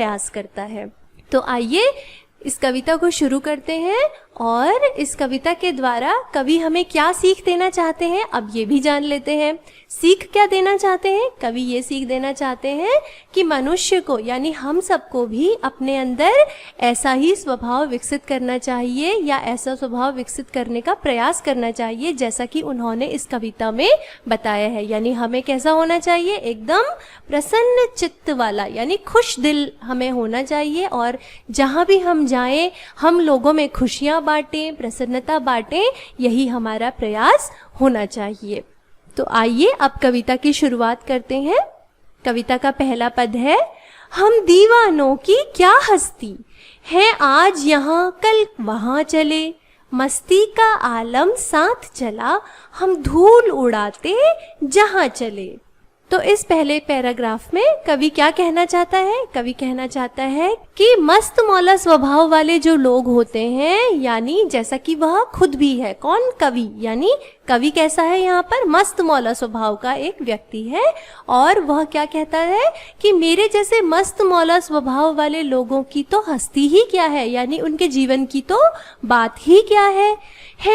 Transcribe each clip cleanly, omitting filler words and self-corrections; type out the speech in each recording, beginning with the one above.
प्रयास करता है। तो आइए इस कविता को शुरू करते हैं और इस कविता के द्वारा कवि हमें क्या सीख देना चाहते हैं अब ये भी जान लेते हैं। सीख क्या देना चाहते हैं? कवि ये सीख देना चाहते हैं कि मनुष्य को यानी हम सबको भी अपने अंदर ऐसा ही स्वभाव विकसित करना चाहिए या ऐसा स्वभाव विकसित करने का प्रयास करना चाहिए जैसा कि उन्होंने इस कविता में बताया है। यानी हमें कैसा होना चाहिए? एकदम प्रसन्न चित्त वाला, यानी खुश दिल हमें होना चाहिए और जहाँ भी हम जाएं हम लोगों में खुशियाँ बांटें, प्रसन्नता बांटें, यही हमारा प्रयास होना चाहिए। तो आइए अब कविता की शुरुआत करते हैं। कविता का पहला पद है, हम दीवानों की क्या हस्ती है, आज यहाँ कल वहाँ चले, मस्ती का आलम साथ चला, हम धूल उड़ाते जहाँ चले। तो इस पहले पैराग्राफ में कवि क्या कहना चाहता है? कवि कहना चाहता है कि मस्त मौला स्वभाव वाले जो लोग होते हैं, यानी जैसा कि वह खुद भी है। कौन? कवि। यानी कवि कैसा है? यहाँ पर मस्त मौला स्वभाव का एक व्यक्ति है और वह क्या कहता है कि मेरे जैसे मस्त मौला स्वभाव वाले लोगों की तो हस्ती ही क्या है, यानी उनके जीवन की तो बात ही क्या है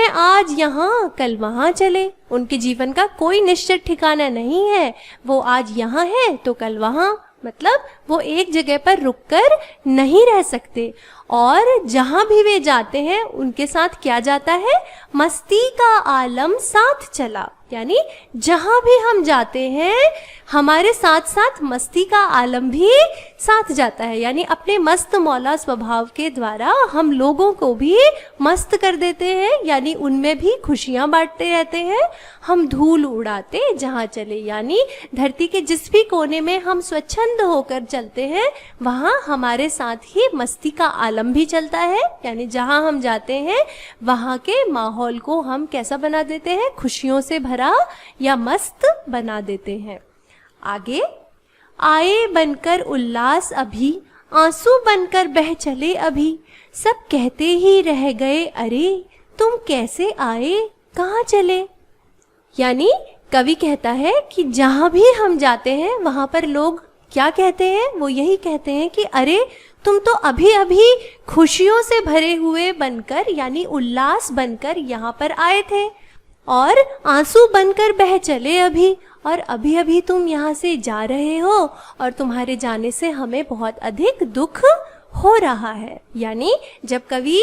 आज यहाँ कल वहाँ चले। उनके जीवन का कोई निश्चित ठिकाना नहीं है, वो आज यहाँ है तो कल वहाँ, मतलब वो एक जगह पर रुककर नहीं रह सकते और जहाँ भी वे जाते हैं उनके साथ क्या जाता है? मस्ती का आलम साथ चला। यानी जहाँ भी हम जाते हैं हमारे साथ साथ मस्ती का आलम भी साथ जाता है। यानी अपने मस्त मौला स्वभाव के द्वारा हम लोगों को भी मस्त कर देते हैं, यानी उनमें भी खुशियाँ बांटते रहते हैं। हम धूल उड़ाते जहाँ चले, यानी धरती के जिस भी कोने में हम स्वच्छंद होकर चलते हैं वहाँ हमारे साथ ही मस्ती का आलम भी चलता है। यानी जहाँ हम जाते हैं वहाँ के माहौल को हम कैसा बना देते हैं? खुशियों से भरा या मस्त बना देते हैं। आगे, आए बनकर उल्लास अभी, आंसू बनकर बह चले अभी, सब कहते ही रह गए अरे तुम कैसे आए कहाँ चले। यानी कवि कहता है कि जहाँ भी हम जाते हैं वहाँ पर लोग क्या कहते हैं? वो यही कहते हैं कि अरे तुम तो अभी अभी खुशियों से भरे हुए बनकर, यानी उल्लास बनकर यहाँ पर आए थे और आंसू बनकर बह चले अभी, और अभी अभी तुम यहाँ से जा रहे हो और तुम्हारे जाने से हमें बहुत अधिक दुख हो रहा है। यानी जब कवि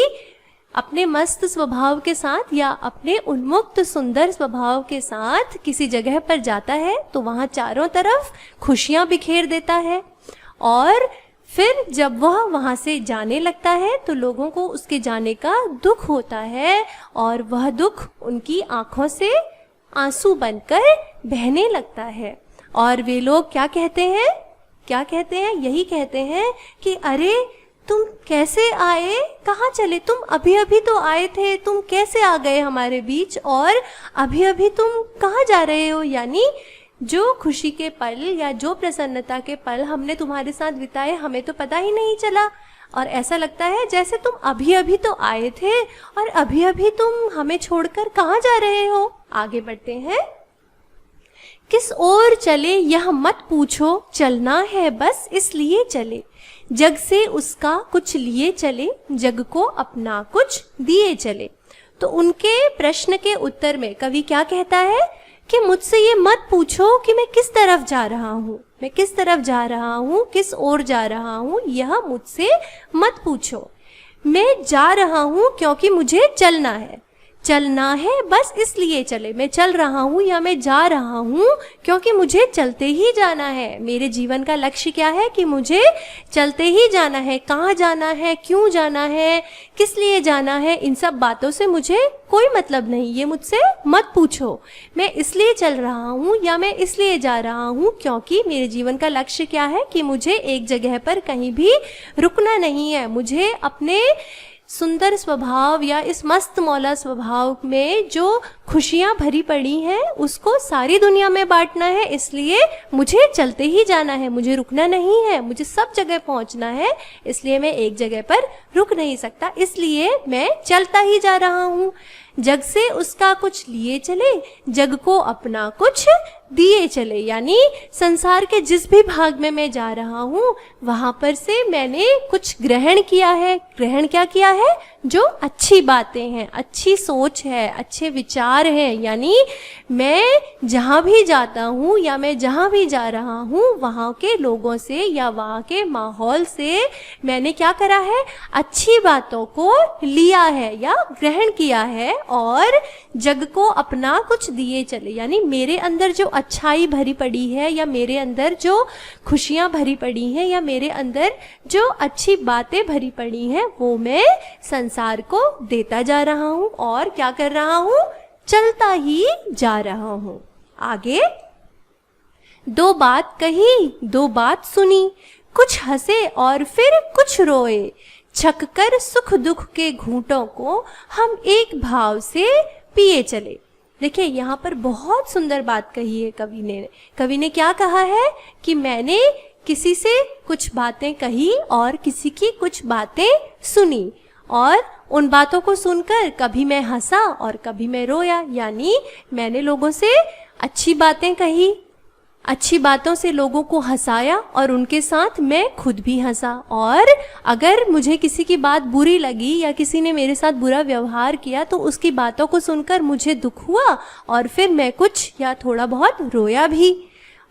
अपने मस्त स्वभाव के साथ या अपने उन्मुक्त सुंदर स्वभाव के साथ किसी जगह पर जाता है तो वहाँ चारों तरफ खुशियाँ बिखेर देता है और फिर जब वह वहाँ से जाने लगता है तो लोगों को उसके जाने का दुख होता है और वह दुख उनकी आंखों से आंसू बनकर बहने लगता है और वे लोग क्या कहते हैं? क्या कहते हैं? यही कहते हैं कि अरे तुम कैसे आए, कहाँ चले, तुम अभी अभी तो आए थे, तुम कैसे आ गए हमारे बीच और अभी अभी तुम कहाँ जा रहे हो। यानी जो खुशी के पल या जो प्रसन्नता के पल हमने तुम्हारे साथ बिताए हमें तो पता ही नहीं चला और ऐसा लगता है जैसे तुम अभी अभी तो आए थे और अभी अभी तुम हमें छोड़कर कहाँ जा रहे हो। आगे बढ़ते हैं। किस ओर चले यह मत पूछो, चलना है बस इसलिए चले, जग से उसका कुछ लिए चले, जग को अपना कुछ दिए चले। तो उनके प्रश्न के उत्तर में कवि क्या कहता है कि मुझसे ये मत पूछो कि मैं किस तरफ जा रहा हूँ, मैं किस तरफ जा रहा हूँ, किस ओर जा रहा हूँ, यह मुझसे मत पूछो। मैं जा रहा हूँ क्योंकि मुझे चलना है, चलना है बस इसलिए चले। मैं चल रहा हूँ या मैं जा रहा हूँ क्योंकि मुझे चलते ही जाना है। मेरे जीवन का लक्ष्य क्या है कि मुझे चलते ही जाना है। कहाँ जाना है, क्यों जाना है, किस लिए जाना है, इन सब बातों से मुझे कोई मतलब नहीं, ये मुझसे मत पूछो। मैं इसलिए चल रहा हूँ या मैं इसलिए जा रहा हूँ क्योंकि मेरे जीवन का लक्ष्य क्या है कि मुझे एक जगह पर कहीं भी रुकना नहीं है। मुझे अपने सुंदर स्वभाव या इस मस्त मौला स्वभाव में जो खुशियाँ भरी पड़ी हैं उसको सारी दुनिया में बांटना है। इसलिए मुझे चलते ही जाना है, मुझे रुकना नहीं है, मुझे सब जगह पहुंचना है। इसलिए मैं एक जगह पर रुक नहीं सकता, इसलिए मैं चलता ही जा रहा हूँ। जग से उसका कुछ लिए चले, जग को अपना कुछ दिए चले। यानी संसार के जिस भी भाग में मैं जा रहा हूँ वहां पर से मैंने कुछ ग्रहण किया है। ग्रहण क्या किया है? जो अच्छी बातें हैं, अच्छी सोच है, अच्छे विचार हैं। यानी मैं जहाँ भी जाता हूँ या मैं जहाँ भी जा रहा हूँ वहाँ के लोगों से या वहाँ के माहौल से मैंने क्या करा है? अच्छी बातों को लिया है या ग्रहण किया है और जग को अपना कुछ दिए चले। यानी मेरे अंदर जो अच्छाई भरी पड़ी है या मेरे अंदर जो खुशियाँ भरी पड़ी हैं या मेरे अंदर जो अच्छी बातें भरी पड़ी हैं वो मैं संसार को देता जा रहा हूँ और क्या कर रहा हूँ? चलता ही जा रहा हूँ। आगे, दो बात कही, दो बात सुनी, कुछ हंसे और फिर कुछ रोए, छक कर सुख दुख के घूंटों को हम एक भाव से पिए चले। देखिए यहाँ पर बहुत सुंदर बात कही है कवि ने क्या कहा है कि मैंने किसी से कुछ बातें कही और किसी की कुछ बातें सुनी और उन बातों को सुनकर कभी मैं हंसा और कभी मैं रोया। यानी मैंने लोगों से अच्छी बातें कही, अच्छी बातों से लोगों को हंसाया और उनके साथ मैं खुद भी हंसा। और अगर मुझे किसी की बात बुरी लगी या किसी ने मेरे साथ बुरा व्यवहार किया तो उसकी बातों को सुनकर मुझे दुख हुआ और फिर मैं कुछ या थोड़ा बहुत रोया भी।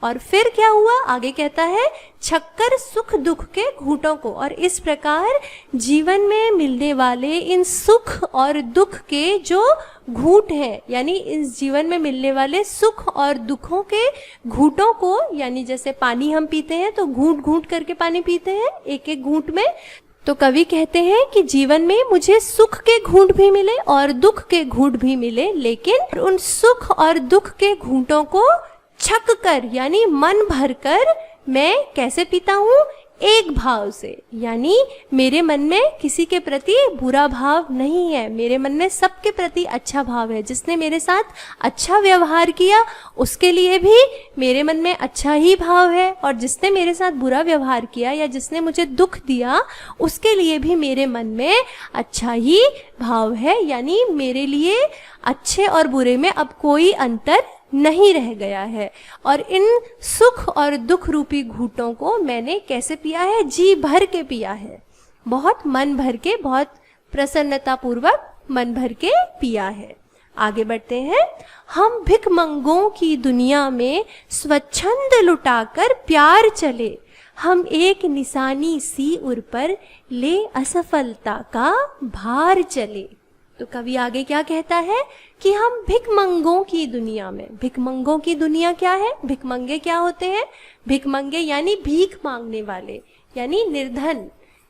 और फिर क्या हुआ? आगे कहता है, छक्कर सुख दुख के घूंटों को। और इस प्रकार जीवन में मिलने वाले इन सुख और दुख के जो घूंट है, यानी इस जीवन में मिलने वाले सुख और दुखों के घूंटों को, यानी जैसे पानी हम पीते हैं तो घूंट घूंट करके पानी पीते हैं एक एक घूंट में, तो कवि कहते हैं कि जीवन में मुझे सुख के घूंट भी मिले और दुख के घूंट भी मिले, लेकिन उन सुख और दुख के घूंटों को छक कर यानी मन भर कर मैं कैसे पीता हूँ? एक भाव से। यानी मेरे मन में किसी के प्रति बुरा भाव नहीं है, मेरे मन में सबके प्रति अच्छा भाव है। जिसने मेरे साथ अच्छा व्यवहार किया उसके लिए भी मेरे मन में अच्छा ही भाव है, और जिसने मेरे साथ बुरा व्यवहार किया या जिसने मुझे दुख दिया उसके लिए भी मेरे मन में अच्छा ही भाव है। यानी मेरे लिए अच्छे और बुरे में अब कोई अंतर नहीं रह गया है। और इन सुख और दुख रूपी घूंटों को मैंने कैसे पिया है? जी भर के पिया है, बहुत मन भर के, बहुत प्रसन्नता पूर्वक मन भर के पिया है। आगे बढ़ते हैं। हम भिखमंगों की दुनिया में स्वच्छंद लुटाकर प्यार चले, हम एक निशानी सी उर पर ले असफलता का भार चले। तो कवि आगे क्या कहता है कि हम भिखमंगों की दुनिया में, भिखमंगों की दुनिया क्या है? भिखमंगे क्या होते हैं? भिखमंगे यानी भीख मांगने वाले, यानी निर्धन,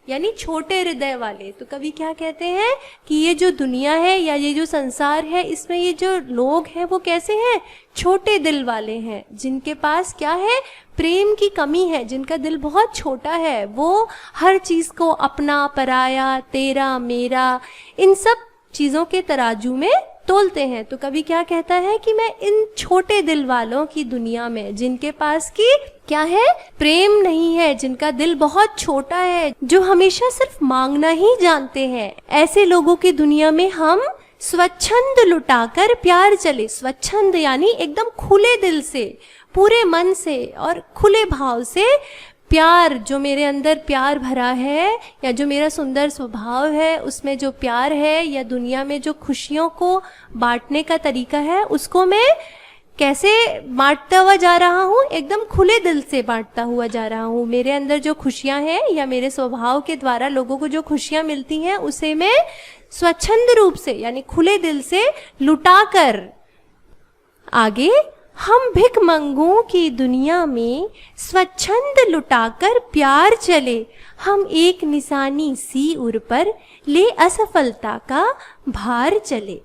यानी छोटे हृदय वाले। तो कवि क्या कहते हैं कि ये जो दुनिया है या ये जो संसार है इसमें ये जो लोग हैं वो कैसे हैं? छोटे दिल वाले हैं, जिनके पास क्या है? प्रेम की कमी है, जिनका दिल बहुत छोटा है। वो हर चीज को अपना, पराया, तेरा, मेरा, इन सब चीजों के तराजू में तोलते हैं। तो कवि क्या कहता है कि मैं इन छोटे दिल वालों की दुनिया में, जिनके पास की क्या है? प्रेम नहीं है, जिनका दिल बहुत छोटा है, जो हमेशा सिर्फ मांगना ही जानते हैं, ऐसे लोगों की दुनिया में हम स्वच्छंद लुटाकर प्यार चले। स्वच्छंद यानी एकदम खुले दिल से, पूरे मन से और खुले भाव से प्यार, जो मेरे अंदर प्यार भरा है या जो मेरा सुंदर स्वभाव है उसमें जो प्यार है, या दुनिया में जो खुशियों को बांटने का तरीका है उसको मैं कैसे बांटता हुआ जा रहा हूँ? एकदम खुले दिल से बांटता हुआ जा रहा हूँ। मेरे अंदर जो खुशियाँ हैं या मेरे स्वभाव के द्वारा लोगों को जो खुशियाँ मिलती हैं उसे मैं स्वच्छंद रूप से यानी खुले दिल से लुटाकर। आगे, हम भिखमंगों की दुनिया में स्वच्छंद लुटाकर प्यार चले, हम एक निशानी सी उर पर ले असफलता का भार चले।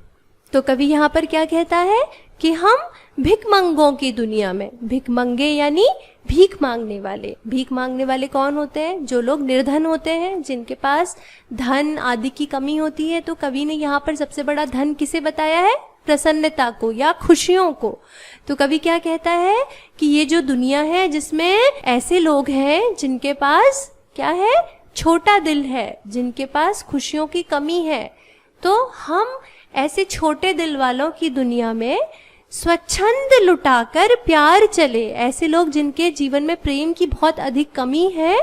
तो कवि यहाँ पर क्या कहता है कि हम भिखमंगों की दुनिया में, भिखमंगे यानी भीख मांगने वाले। भीख मांगने वाले कौन होते हैं? जो लोग निर्धन होते हैं, जिनके पास धन आदि की कमी होती है। तो कवि ने यहाँ पर सबसे बड़ा धन किसे बताया है? प्रसन्नता को या खुशियों को। तो कवि क्या कहता है कि ये जो दुनिया है जिसमें ऐसे लोग हैं जिनके पास क्या है? छोटा दिल है, जिनके पास खुशियों की कमी है। तो हम ऐसे छोटे दिल वालों की दुनिया में स्वच्छंद लुटाकर प्यार चले। ऐसे लोग जिनके जीवन में प्रेम की बहुत अधिक कमी है,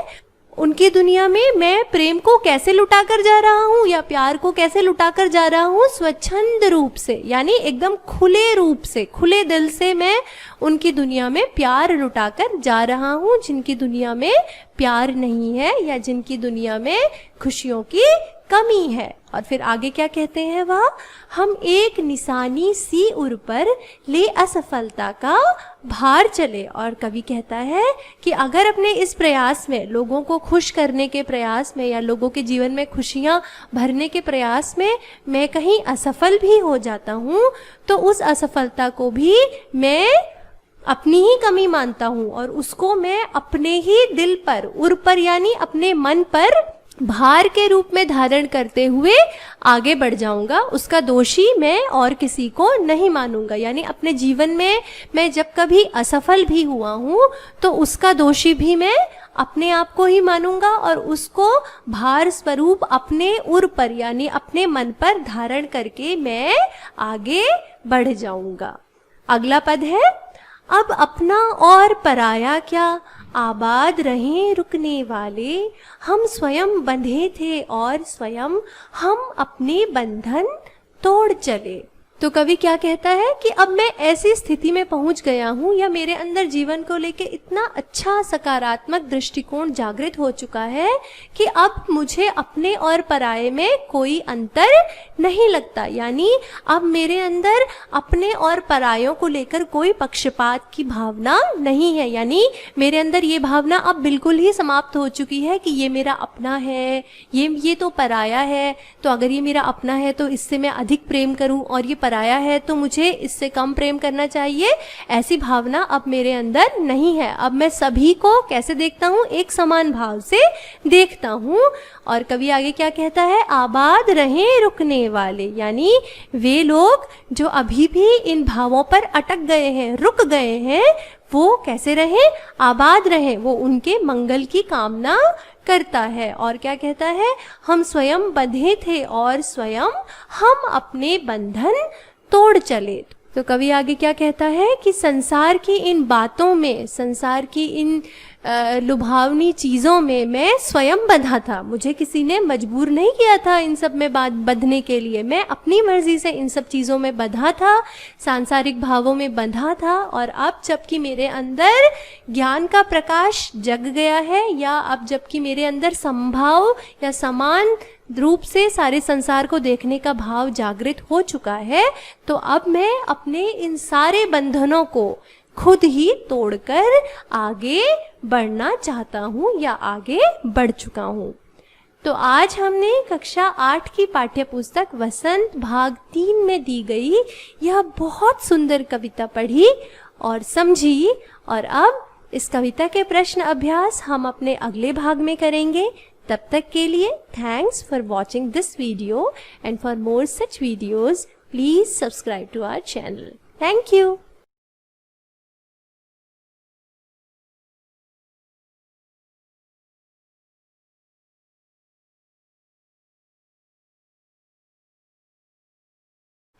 उनकी दुनिया में मैं प्रेम को कैसे लुटाकर जा रहा हूँ या प्यार को कैसे लुटाकर जा रहा हूँ, स्वच्छंद रूप से, यानी एकदम खुले रूप से, खुले दिल से मैं उनकी दुनिया में प्यार लुटाकर जा रहा हूँ, जिनकी दुनिया में प्यार नहीं है या जिनकी दुनिया में खुशियों की कमी है। और फिर आगे क्या कहते हैं वह, हम एक निशानी सी उर पर ले असफलता का भार चले। और कवि कहता है कि अगर अपने इस प्रयास में, लोगों को खुश करने के प्रयास में या लोगों के जीवन में खुशियाँ भरने के प्रयास में मैं कहीं असफल भी हो जाता हूँ, तो उस असफलता को भी मैं अपनी ही कमी मानता हूँ और उसको मैं अपने ही दिल पर, उर पर यानी अपने मन पर भार के रूप में धारण करते हुए आगे बढ़ जाऊंगा। उसका दोषी मैं और किसी को नहीं मानूंगा। यानी अपने जीवन में मैं जब कभी असफल भी हुआ हूँ तो उसका दोषी भी मैं अपने आप को ही मानूंगा और उसको भार स्वरूप अपने उर पर यानी अपने मन पर धारण करके मैं आगे बढ़ जाऊंगा। अगला पद है, अब अपना और पराया क्या, आबाद रहें रुकने वाले, हम स्वयं बंधे थे और स्वयं हम अपने बंधन तोड़ चले। तो कवि क्या कहता है कि अब मैं ऐसी स्थिति में पहुंच गया हूं या मेरे अंदर जीवन को लेके इतना अच्छा सकारात्मक दृष्टिकोण जागृत हो चुका है कि अब मुझे अपने और पराये में कोई अंतर नहीं लगता। यानी अब मेरे अंदर अपने और परायों को लेकर कोई पक्षपात की भावना नहीं है। यानी मेरे अंदर ये भावना अब बिल्कुल ही समाप्त हो चुकी है कि ये मेरा अपना है, ये तो पराया है, तो अगर ये मेरा अपना है तो इससे मैं अधिक प्रेम करूं और ये पराया है तो मुझे इससे कम प्रेम करना चाहिए। ऐसी भावना अब मेरे अंदर नहीं है। अब मैं सभी को कैसे देखता हूँ, एक समान भाव से देखता हूँ। और कवि आगे क्या कहता है, आबाद रहें रुकने वाले, यानी वे लोग जो अभी भी इन भावों पर अटक गए हैं, रुक गए हैं, वो कैसे रहें, आबाद रहें, वो उनके मंगल की कामना करता है। और क्या कहता है, हम स्वयं बंधे थे और स्वयं हम अपने बंधन तोड़ चले। तो कवि आगे क्या कहता है कि संसार की इन बातों में, संसार की इन लुभावनी चीज़ों में मैं स्वयं बंधा था। मुझे किसी ने मजबूर नहीं किया था इन सब में बंधने के लिए, मैं अपनी मर्जी से इन सब चीज़ों में बंधा था, सांसारिक भावों में बंधा था। और अब जबकि मेरे अंदर ज्ञान का प्रकाश जग गया है, या अब जबकि मेरे अंदर संभाव या समान रूप से सारे संसार को देखने का भाव जागृत हो चुका है, तो अब मैं अपने इन सारे बंधनों को खुद ही तोड़कर आगे बढ़ना चाहता हूँ या आगे बढ़ चुका हूँ। तो आज हमने कक्षा 8 की पाठ्य पुस्तक वसंत भाग 3 में दी गई यह बहुत सुंदर कविता पढ़ी और समझी। और अब इस कविता के प्रश्न अभ्यास हम अपने अगले भाग में करेंगे। तब तक के लिए thanks for watching this video and for more such videos please subscribe to our channel. Thank you.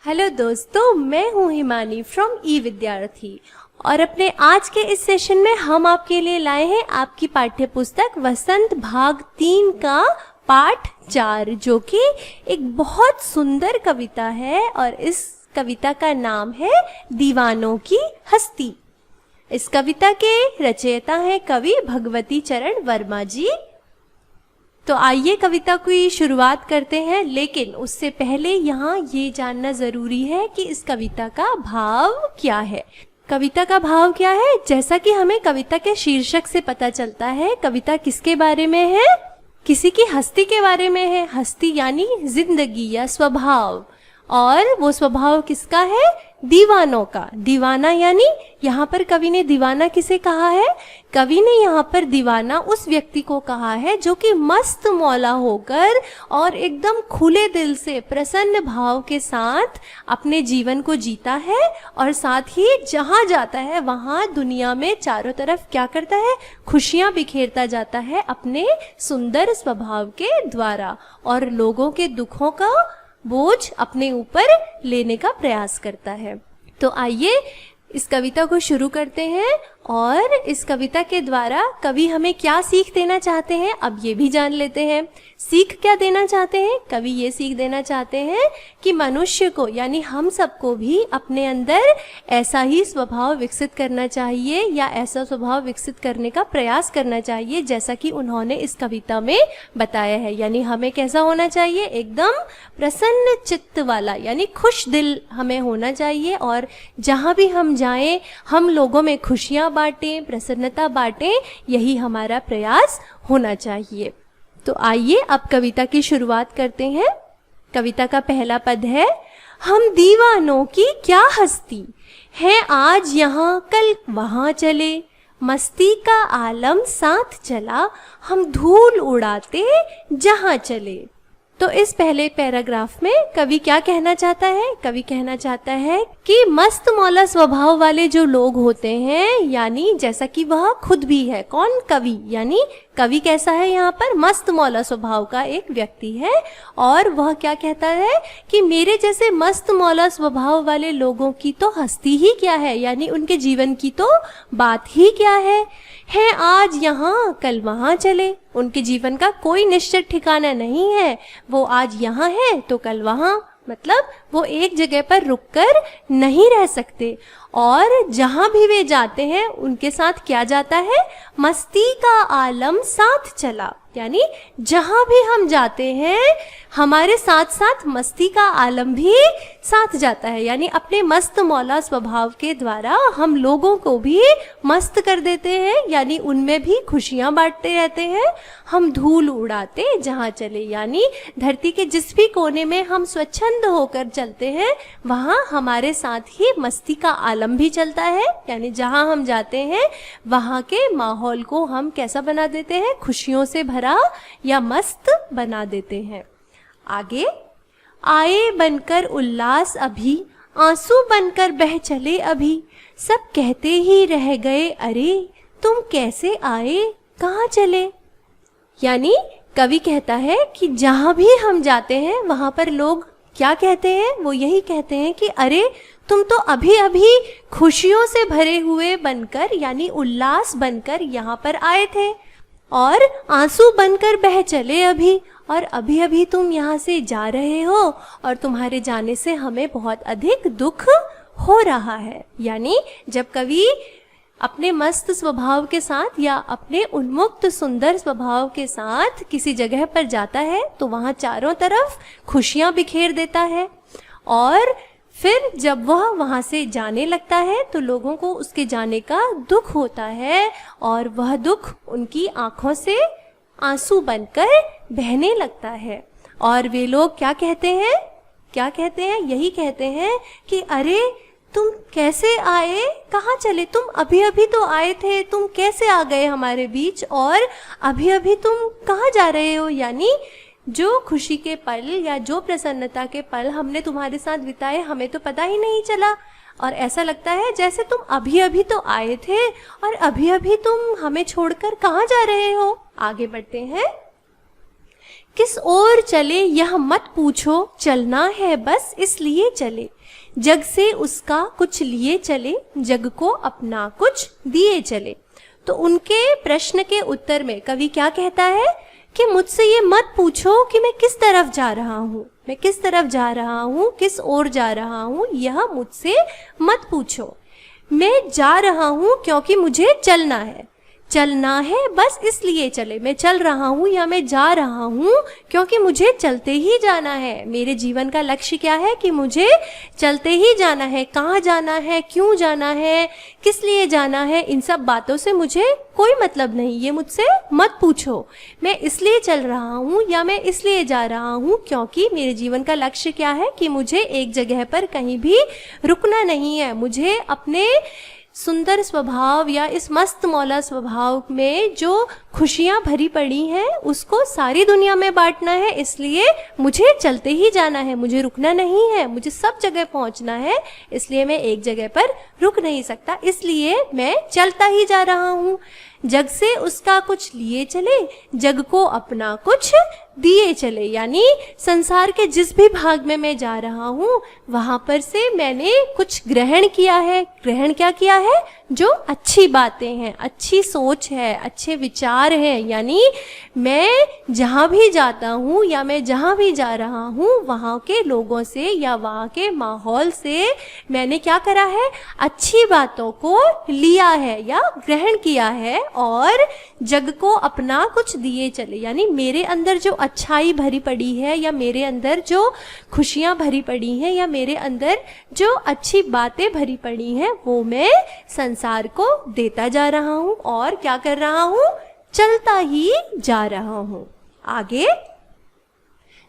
Hello दोस्तों, मैं हूँ हिमानी फ्रॉम ई विद्यार्थी और अपने आज के इस सेशन में हम आपके लिए लाए हैं आपकी पाठ्य पुस्तक वसंत भाग 3 का पाठ 4, जो कि एक बहुत सुंदर कविता है और इस कविता का नाम है दीवानों की हस्ती। इस कविता के रचयिता हैं कवि भगवती चरण वर्मा जी। तो आइए कविता की शुरुआत करते हैं, लेकिन उससे पहले यहाँ ये जानना ज़रूरी है कि इस कविता का भाव क्या है। कविता का भाव क्या है? जैसा कि हमें कविता के शीर्षक से पता चलता है, कविता किसके बारे में है? किसी की हस्ती के बारे में है। हस्ती यानी जिंदगी या स्वभाव, और वो स्वभाव किसका है? दीवानों का। दीवाना यानी यहाँ पर कवि ने दीवाना किसे कहा है? कवि ने यहाँ पर दीवाना उस व्यक्ति को कहा है जो कि मस्त मौला होकर और एकदम खुले दिल से प्रसन्न भाव के साथ अपने जीवन को जीता है और साथ ही जहाँ जाता है वहाँ दुनिया में चारों तरफ क्या करता है? खुशियाँ बिखेरता जाता है अपने सुंदर स्वभाव के द्वारा और लोगों के दुखों का बोझ अपने ऊपर लेने का प्रयास करता है। तो आइए इस कविता को शुरू करते हैं और इस कविता के द्वारा कवि हमें क्या सीख देना चाहते हैं अब ये भी जान लेते हैं। सीख क्या देना चाहते हैं? कवि ये सीख देना चाहते हैं कि मनुष्य को यानी हम सबको भी अपने अंदर ऐसा ही स्वभाव विकसित करना चाहिए या ऐसा स्वभाव विकसित करने का प्रयास करना चाहिए जैसा कि उन्होंने इस कविता में बताया है। यानी हमें कैसा होना चाहिए? एकदम प्रसन्न चित्त वाला यानी खुश दिल हमें होना चाहिए और जहाँ भी हम जाएं हम लोगों में खुशियाँ बांटें, प्रसन्नता बांटें, यही हमारा प्रयास होना चाहिए। तो आइए अब कविता की शुरुआत करते हैं। कविता का पहला पद है, हम दीवानों की क्या हस्ती है, आज यहाँ कल वहाँ चले, मस्ती का आलम साथ चला, हम धूल उड़ाते जहाँ चले। तो इस पहले पैराग्राफ में कवि क्या कहना चाहता है? कवि कहना चाहता है कि मस्त मौला स्वभाव वाले जो लोग होते हैं यानी जैसा कि वह खुद भी है। कौन? कवि। यानी कवि कैसा है? यहाँ पर मस्त मौला स्वभाव का एक व्यक्ति है और वह क्या कहता है कि मेरे जैसे मस्त मौला स्वभाव वाले लोगों की तो हस्ती ही क्या है, यानी उनके जीवन की तो बात ही क्या है आज यहाँ कल वहाँ चले। उनके जीवन का कोई निश्चित ठिकाना नहीं है, वो आज यहाँ है तो कल वहाँ, मतलब वो एक जगह पर रुककर नहीं रह सकते और जहाँ भी वे जाते हैं उनके साथ क्या जाता है? मस्ती का आलम साथ चला। यानी जहाँ भी हम जाते हैं हमारे साथ साथ मस्ती का आलम भी साथ जाता है। यानी अपने मस्त मौला स्वभाव के द्वारा हम लोगों को भी मस्त कर देते हैं, यानी उनमें भी खुशियाँ बांटते रहते हैं। हम धूल उड़ाते जहाँ चले, यानी धरती के जिस भी कोने में हम स्वच्छंद होकर चलते हैं वहाँ हमारे साथ ही मस्ती का आलम भी चलता है। यानी जहाँ हम जाते हैं वहाँ के माहौल को हम कैसा बना देते हैं? खुशियों से भरा या मस्त बना देते हैं। आगे, आए बनकर उल्लास अभी, आंसू बनकर बह चले अभी, सब कहते ही रह गए अरे तुम कैसे आए कहाँ चले। यानी कवि कहता है कि जहाँ भी हम जाते हैं वहाँ पर लोग क्या कहते हैं? वो यही कहते हैं कि अरे तुम तो अभी अभी खुशियों से भरे हुए बनकर यानी उल्लास बनकर यहाँ पर आए थे और आंसू बनकर बह चले अभी, और अभी अभी तुम यहाँ से जा रहे हो और तुम्हारे जाने से हमें बहुत अधिक दुख हो रहा है। यानी जब कवि अपने मस्त स्वभाव के साथ या अपने उन्मुक्त सुंदर स्वभाव के साथ किसी जगह पर जाता है तो वहाँ चारों तरफ खुशियाँ बिखेर देता है और फिर जब वह वहाँ से जाने लगता है तो लोगों को उसके जाने का दुख होता है और वह दुख उनकी आँखों से आंसू बनकर बहने लगता है और वे लोग क्या कहते हैं? क्या कहते हैं? यही कहते हैं कि अरे तुम कैसे आए कहाँ चले, तुम अभी अभी तो आए थे, तुम कैसे आ गए हमारे बीच और अभी अभी तुम कहाँ जा रहे हो। यानी जो खुशी के पल या जो प्रसन्नता के पल हमने तुम्हारे साथ बिताए हमें तो पता ही नहीं चला और ऐसा लगता है जैसे तुम अभी अभी तो आए थे और अभी अभी तुम हमें छोड़कर कहाँ जा रहे हो। आगे बढ़ते हैं। किस ओर चले यह मत पूछो, चलना है बस इसलिए चले, जग से उसका कुछ लिए चले, जग को अपना कुछ दिए चले। तो उनके प्रश्न के उत्तर में कवि क्या कहता है कि मुझसे ये मत पूछो कि मैं किस तरफ जा रहा हूँ, मैं किस तरफ जा रहा हूँ, किस ओर जा रहा हूँ, यह मुझसे मत पूछो। मैं जा रहा हूँ क्योंकि मुझे चलना है, चलना है बस इसलिए चले। मैं चल रहा हूँ या मैं जा रहा हूँ क्योंकि मुझे चलते ही जाना है। मेरे जीवन का लक्ष्य क्या है कि मुझे चलते ही जाना है। कहाँ जाना है, क्यों जाना है, किस लिए जाना है, इन सब बातों से मुझे कोई मतलब नहीं, ये मुझसे मत पूछो। मैं इसलिए चल रहा हूँ या मैं इसलिए जा रहा हूँ क्योंकि मेरे जीवन का लक्ष्य क्या है कि मुझे एक जगह पर कहीं भी रुकना नहीं है। मुझे अपने सुंदर स्वभाव या इस मस्त मौला स्वभाव में जो खुशियाँ भरी पड़ी हैं उसको सारी दुनिया में बांटना है, इसलिए मुझे चलते ही जाना है, मुझे रुकना नहीं है, मुझे सब जगह पहुंचना है, इसलिए मैं एक जगह पर रुक नहीं सकता, इसलिए मैं चलता ही जा रहा हूँ। जग से उसका कुछ लिए चले, जग को अपना कुछ दिए चले। यानी संसार के जिस भी भाग में मैं जा रहा हूँ वहां पर से मैंने कुछ ग्रहण किया है। ग्रहण क्या किया है? जो अच्छी बातें हैं, अच्छी सोच है, अच्छे विचार हैं। यानी मैं जहाँ भी जाता हूँ या मैं जहाँ भी जा रहा हूँ वहाँ के लोगों से या वहाँ के माहौल से मैंने क्या करा है? अच्छी बातों को लिया है या ग्रहण किया है और जग को अपना कुछ दिए चले। यानी मेरे अंदर जो अच्छाई भरी पड़ी है या मेरे अंदर जो खुशियाँ भरी पड़ी हैं या मेरे अंदर जो अच्छी बातें भरी पड़ी हैं वो मैं संसार को देता जा रहा हूँ और क्या कर रहा हूँ? चलता ही जा रहा हूँ। आगे,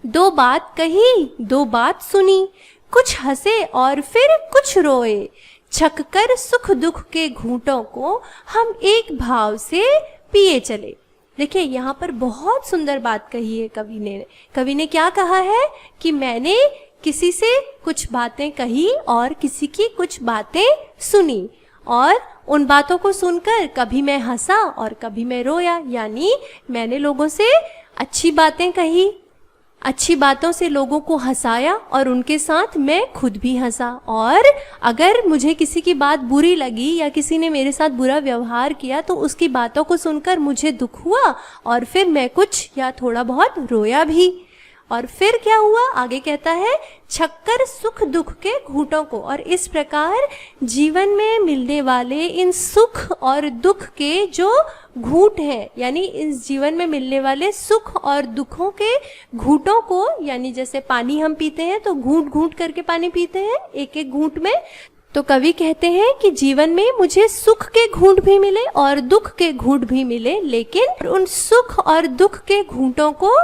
दो बात कही, दो बात सुनी, कुछ हंसे और फिर कुछ रोए, छक कर सुख दुख के घूंटों को हम एक भाव से पिए चले। देखिए यहाँ पर बहुत सुंदर बात कही है कवि ने। कवि ने क्या कहा है कि मैंने किसी से कुछ बातें कही और किसी की कुछ बातें सुनी और उन बातों को सुनकर कभी मैं हंसा और कभी मैं रोया। यानी मैंने लोगों से अच्छी बातें कही, अच्छी बातों से लोगों को हंसाया और उनके साथ मैं खुद भी हंसा। और अगर मुझे किसी की बात बुरी लगी या किसी ने मेरे साथ बुरा व्यवहार किया तो उसकी बातों को सुनकर मुझे दुख हुआ और फिर मैं कुछ या थोड़ा बहुत रोया भी। और फिर क्या हुआ? आगे कहता है, छक्कर सुख दुख के घूंटों को। और इस प्रकार जीवन में मिलने वाले इन सुख और दुख के जो घूंट हैं, यानी इस जीवन में मिलने वाले सुख और दुखों के घूंटों को, यानी जैसे पानी हम पीते हैं तो घूंट घूंट करके पानी पीते हैं एक एक घूंट में, तो कवि कहते हैं कि जीवन में मुझे सुख के घूंट भी मिले और दुख के घूंट भी मिले, लेकिन उन सुख और दुख के घूंटों को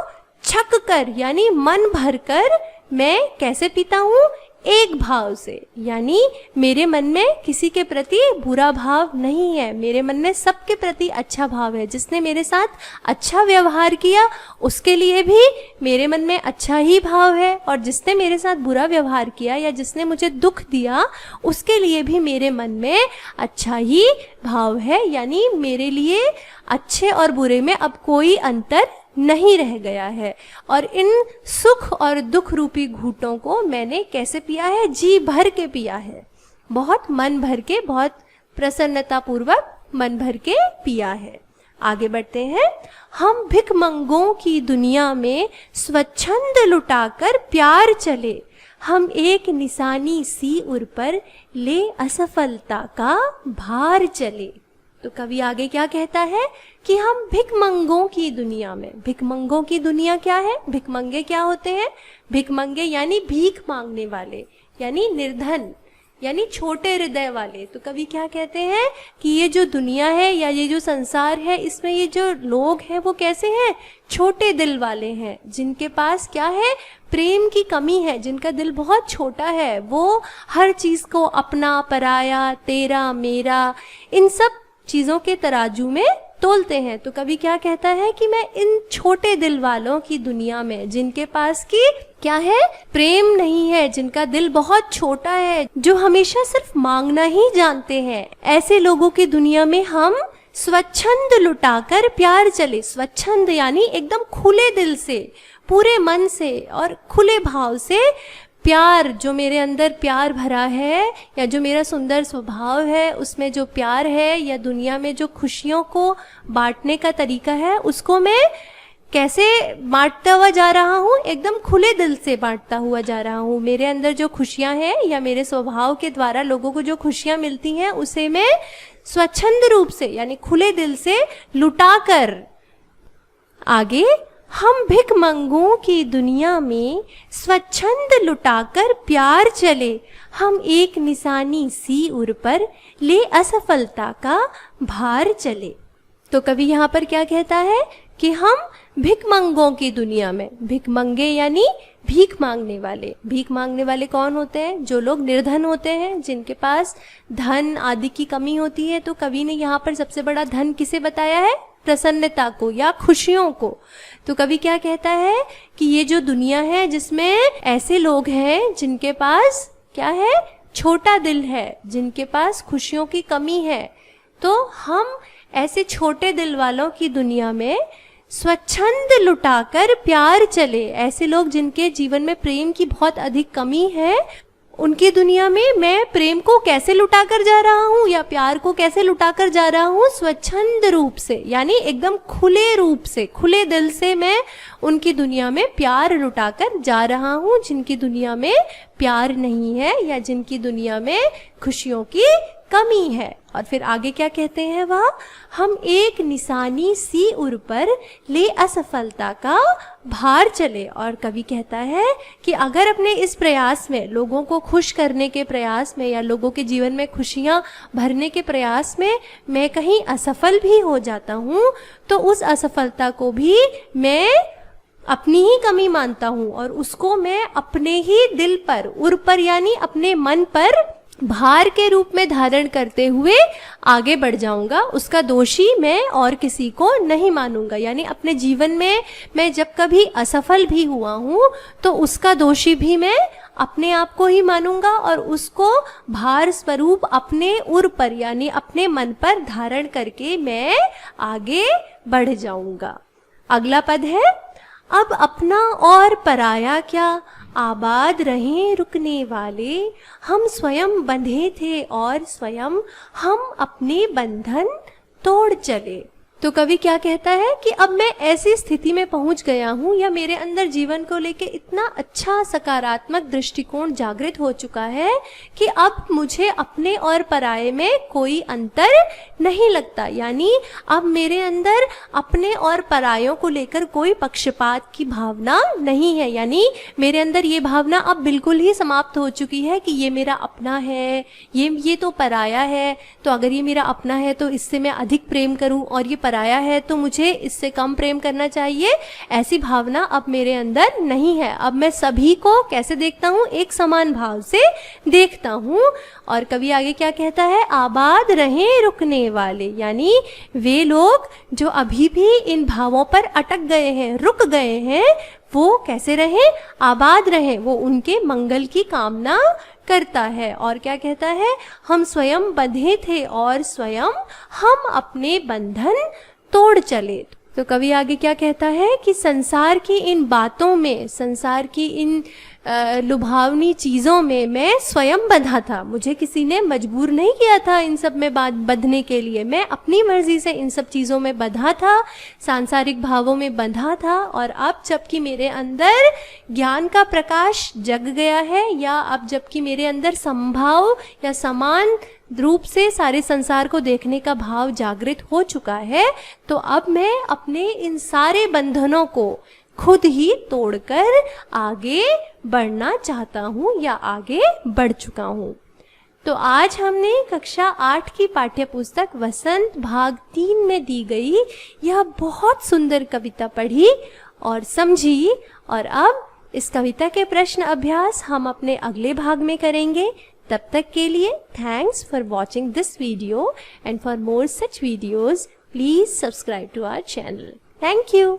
छक कर यानी मन भर कर मैं कैसे पीता हूँ? एक भाव से। यानी मेरे मन में किसी के प्रति बुरा भाव नहीं है, मेरे मन में सबके प्रति अच्छा भाव है। जिसने मेरे साथ अच्छा व्यवहार किया उसके लिए भी मेरे मन में अच्छा ही भाव है और जिसने मेरे साथ बुरा व्यवहार किया या जिसने मुझे दुख दिया उसके लिए भी मेरे मन में अच्छा ही भाव है। यानी मेरे लिए अच्छे और बुरे में अब कोई अंतर नहीं रह गया है। और इन सुख और दुख रूपी घूंटों को मैंने कैसे पिया है? जी भर के पिया है, बहुत मन भर के, बहुत प्रसन्नता पूर्वक मन भर के पिया है। आगे बढ़ते हैं। हम भिखमंगों की दुनिया में स्वच्छंद लुटाकर प्यार चले, हम एक निशानी सी उर पर ले असफलता का भार चले। तो कवि आगे क्या कहता है कि हम भिखमंगों की दुनिया में, भिखमंगों की दुनिया क्या है? भिखमंगे क्या होते हैं? भिखमंगे यानी भीख मांगने वाले, यानी निर्धन, यानी छोटे हृदय वाले। तो कवि क्या कहते हैं कि ये जो दुनिया है या ये जो संसार है इसमें ये जो लोग हैं वो कैसे हैं? छोटे दिल वाले हैं, जिनके पास क्या है? प्रेम की कमी है, जिनका दिल बहुत छोटा है। वो हर चीज को अपना, पराया, तेरा, मेरा, इन सब चीजों के तराजू में तोलते हैं। तो कवि क्या कहता है कि मैं इन छोटे दिल वालों की दुनिया में, जिनके पास की क्या है? प्रेम नहीं है, जिनका दिल बहुत छोटा है, जो हमेशा सिर्फ मांगना ही जानते हैं, ऐसे लोगों की दुनिया में हम स्वच्छंद लुटाकर प्यार चले। स्वच्छंद यानी एकदम खुले दिल से, पूरे मन से और खुले भाव से प्यार, जो मेरे अंदर प्यार भरा है या जो मेरा सुंदर स्वभाव है उसमें जो प्यार है या दुनिया में जो खुशियों को बांटने का तरीका है उसको मैं कैसे बांटता हुआ जा रहा हूँ? एकदम खुले दिल से बांटता हुआ जा रहा हूँ। मेरे अंदर जो खुशियाँ हैं या मेरे स्वभाव के द्वारा लोगों को जो खुशियाँ मिलती हैं उसे मैं स्वच्छंद रूप से यानी खुले दिल से लुटाकर। आगे, हम भिखमंगों की दुनिया में स्वच्छंद लुटाकर प्यार चले, हम एक निशानी सी उर पर ले असफलता का भार चले। तो कवि यहाँ पर क्या कहता है कि हम भिखमंगों की दुनिया में, भिखमंगे यानी भीख मांगने वाले। भीख मांगने वाले कौन होते हैं? जो लोग निर्धन होते हैं, जिनके पास धन आदि की कमी होती है। तो कवि ने यहाँ पर सबसे बड़ा धन किसे बताया है? प्रसन्नता को या खुशियों को। तो कवि क्या कहता है कि ये जो दुनिया है जिसमें ऐसे लोग हैं जिनके पास क्या है? छोटा दिल है, जिनके पास खुशियों की कमी है। तो हम ऐसे छोटे दिल वालों की दुनिया में स्वच्छंद लुटाकर प्यार चले। ऐसे लोग जिनके जीवन में प्रेम की बहुत अधिक कमी है, उनकी दुनिया में मैं प्रेम को कैसे लुटाकर जा रहा हूँ या प्यार को कैसे लुटाकर जा रहा हूँ, स्वच्छंद रूप से, यानी एकदम खुले रूप से, खुले दिल से मैं उनकी दुनिया में प्यार लुटाकर जा रहा हूँ जिनकी दुनिया में प्यार नहीं है या जिनकी दुनिया में खुशियों की कमी है। और फिर आगे क्या कहते हैं वह, हम एक निशानी सी उर पर ले असफलता का भार चले। और कवि कहता है कि अगर अपने इस प्रयास में, लोगों को खुश करने के प्रयास में या लोगों के जीवन में खुशियाँ भरने के प्रयास में मैं कहीं असफल भी हो जाता हूँ, तो उस असफलता को भी मैं अपनी ही कमी मानता हूँ और उसको मैं अपने ही दिल पर, उर पर यानी अपने मन पर भार के रूप में धारण करते हुए आगे बढ़ जाऊंगा। उसका दोषी मैं और किसी को नहीं मानूंगा। यानी अपने जीवन में मैं जब कभी असफल भी हुआ हूँ तो उसका दोषी भी मैं अपने आप को ही मानूंगा और उसको भार स्वरूप अपने उर पर यानी अपने मन पर धारण करके मैं आगे बढ़ जाऊंगा। अगला पद है, अब अपना और पराया क्या, आबाद रहें रुकने वाले, हम स्वयं बंधे थे और स्वयं हम अपने बंधन तोड़ चले। तो कवि क्या कहता है कि अब मैं ऐसी स्थिति में पहुंच गया हूं या मेरे अंदर जीवन को लेके इतना अच्छा सकारात्मक दृष्टिकोण जागृत हो चुका है कि अब मुझे अपने और पराये में कोई अंतर नहीं लगता। यानी अब मेरे अंदर अपने और परायों को लेकर कोई पक्षपात की भावना नहीं है। यानी मेरे अंदर ये भावना अब बिल्कुल ही समाप्त हो चुकी है कि ये मेरा अपना है, ये तो पराया है, तो अगर ये मेरा अपना है तो इससे मैं अधिक प्रेम करूं और ये पराया है तो मुझे इससे कम प्रेम करना चाहिए। ऐसी भावना अब मेरे अंदर नहीं है। अब मैं सभी को कैसे देखता हूँ, एक समान भाव से देखता हूँ। और कवि आगे क्या कहता है, आबाद रहें रुकने वाले, यानी वे लोग जो अभी भी इन भावों पर अटक गए हैं, रुक गए हैं, वो कैसे रहें, आबाद रहें, वो उनके मंगल की कामना करता है। और क्या कहता है, हम स्वयं बंधे थे और स्वयं हम अपने बंधन तोड़ चले। तो कवि आगे क्या कहता है कि संसार की इन बातों में, संसार की इन लुभावनी चीज़ों में मैं स्वयं बंधा था। मुझे किसी ने मजबूर नहीं किया था इन सब में बंधने के लिए, मैं अपनी मर्जी से इन सब चीज़ों में बंधा था, सांसारिक भावों में बंधा था। और अब जबकि मेरे अंदर ज्ञान का प्रकाश जग गया है, या अब जबकि मेरे अंदर संभाव या समान रूप से सारे संसार को देखने का भाव जागृत हो चुका है, तो अब मैं अपने इन सारे बंधनों को खुद ही तोड़कर आगे बढ़ना चाहता हूँ या आगे बढ़ चुका हूँ। तो आज हमने कक्षा 8 की पाठ्य पुस्तक वसंत भाग 3 में दी गई यह बहुत सुंदर कविता पढ़ी और समझी। और अब इस कविता के प्रश्न अभ्यास हम अपने अगले भाग में करेंगे। तब तक के लिए thanks for watching this video and for more such videos please subscribe to our channel. Thank you.